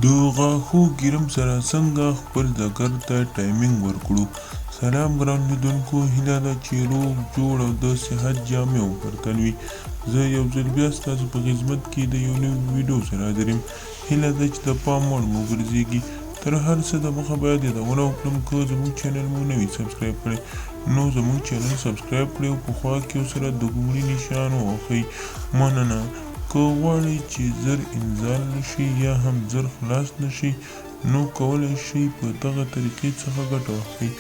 د غاښو ګرم سره څنګه خپل ذکر ته ټایمینګ ورکړو. سلام ګران لیدونکو، هیله ده چې روغ جوړ او د صحت جامې وبرتن وي. زه یو ځل بیا ستاسو په خدمت کې د یو نوي ویډیو سره حاضر یم. هیله ده چې د پام وړ مو وګرځېږي. تر هر څه دمخه باید یادونه وکړم که زموږ چینل مو نه وي سبسکرایب کړی نو زموږ چینل سبسکرایب کړئ او په خوا کې ورسره د ګوري نشان ووهئ. مننه. که غواړئ چې زر انزال نشي یا هم زر خلاص نشي نو کولی شئ په دغه طریقې څخه ګټه واخلئ.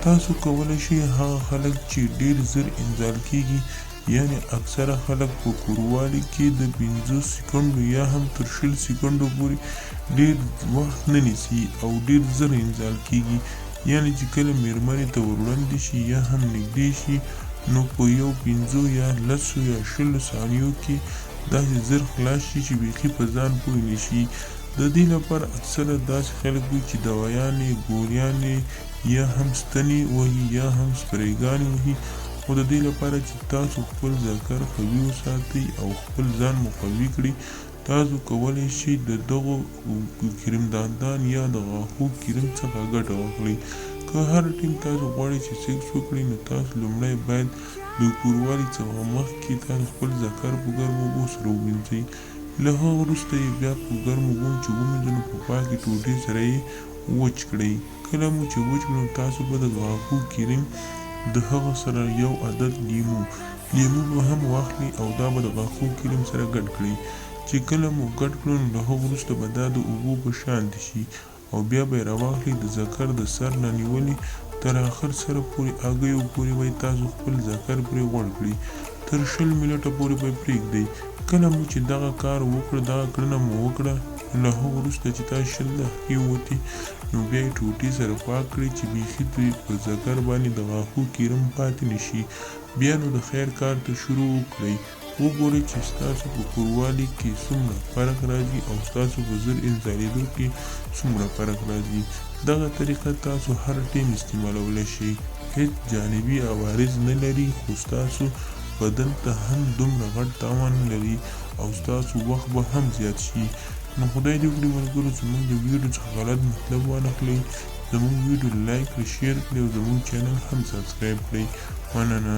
تاسو کولی شئ هغه خلک چې ډیر زر انزال کیږي، یعنې اکثره خلک په کوروالي کې د 15 سکندو یا هم تر 20 سکندو پورې ډیر وخت نه نیسي او ډیر زر انزال کیږي، یعنې چې کله میرمنې ته وروړاندې شي یا هم نږدې شي نو په یو 15 یا 10 یا 20 ثانیو کې داسې زر خلاص شي چې بیخي په ځان پوه نشي. د دې لپاره اکثره داسې خلک وي چې دوايانې، ګولیانې یا هم ستنې وهي یا هم سپریګانې وهي. خو د دې لپاره چې تاسو خپل ذکر قوي وساتئ او خپل ځان مو قوي کړئ، تاسو کولی شئ د دغو کریمدادان یا د غاښو کریم څخه ګټه واخلئ. که هر ټیم تاسو غواړئ چې سیکس وکړئ نو تاسو لومړی باید د کوروالي څخه مخکې تاسو خپل ذکر په ګرمو اوبو سره ومینځئ. له هغه وروسته یې بیا په ګرمو اوبو چې ومینځئ نو په پاکې ټوټې سره یې وچ کړئ. کله مو چې وچ کړئ نو تاسو به د غاښو کریم د هغه سره یو عدد لیمو به هم واخلئ او دا به د غاښو کریم سره ګډ کړئ. چې کله مو ګډ کړو نو له هغه وروسته به دا د اوبو په شانتې شي او بیا به یې راواخلئ. د ذکر د سر نه نیولې تر اخر سره پورې هګیو پورې به تاسو خپل ذکر پرې غوړ کړئ. تر 20 منټه پورې به پرېږدئ. کله مو چې دغه کار وکړ، دغه کړنه مو وکړه، له هغه وروسته چې تاسو 20 دقیقې ووتې نو بیا یې ټوټې سره پاک کړئ چې بیخي ترې په ذکر باندې د غاښو کریم پاتې نشي. بیا نو د خیر کار ته شروع وکړئ. وګورئ چې ستاسو په کوروالي کې څومره فرق راځي او ستاسو په زر انزالېدو کې څومره فرق راځي. دغه طریقه تاسو هر ټیم استعمالولی شئ. هیڅ جانبي عوارض نه لري خو ستاسو بدن ته هم دومره غټ تاوان نه لري او ستاسو وخت به هم زیات شي. نو خدای دې وکړي ملګرو زموږ د ویډیو څخه غلط مطلب وانخلئ. زموږ ویډیو لایک کړئ، شیر کړئ او زموږ چینل هم سبسکرایب کړئ. مننه.